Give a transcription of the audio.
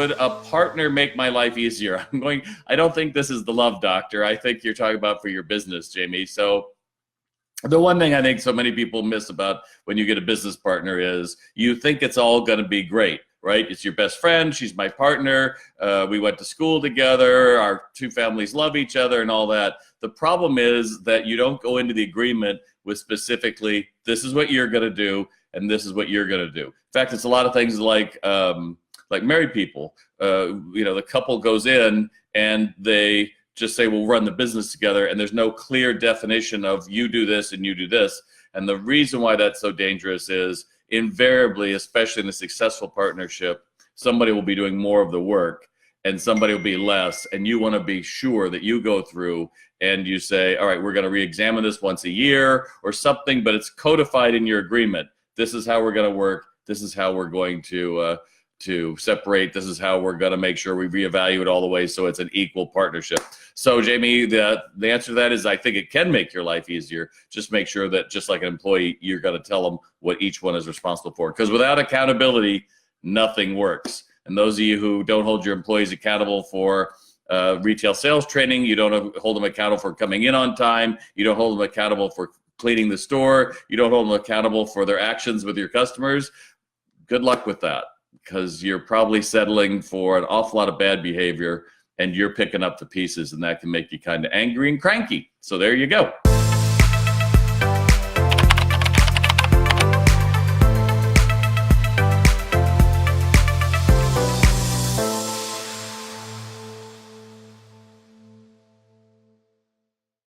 would a partner make my life easier? I don't think this is the love doctor. I think you're talking about for your business, Jamie. So the one thing I think so many people miss about when you get a business partner is you think it's all going to be great, right? It's your best friend. She's my partner. We went to school together. Our two families love each other and all that. The problem is that you don't go into the agreement with specifically, this is what you're going to do and this is what you're going to do. In fact, it's a lot of things like married people. The couple goes in and they just say, we'll run the business together, and there's no clear definition of you do this and you do this. And the reason why that's so dangerous is invariably, especially in a successful partnership, somebody will be doing more of the work and somebody will be less. And you want to be sure that you go through and you say, all right, we're going to re-examine this once a year or something, but it's codified in your agreement. This is how we're going to work. This is how we're going to separate. This is how we're going to make sure we reevaluate all the way so it's an equal partnership. So Jamie, the answer to that is I think it can make your life easier. Just make sure that just like an employee, you're going to tell them what each one is responsible for. Because without accountability, nothing works. And those of you who don't hold your employees accountable for retail sales training, you don't hold them accountable for coming in on time, you don't hold them accountable for cleaning the store, you don't hold them accountable for their actions with your customers, good luck with that. Because you're probably settling for an awful lot of bad behavior and you're picking up the pieces, and that can make you kind of angry and cranky. So there you go.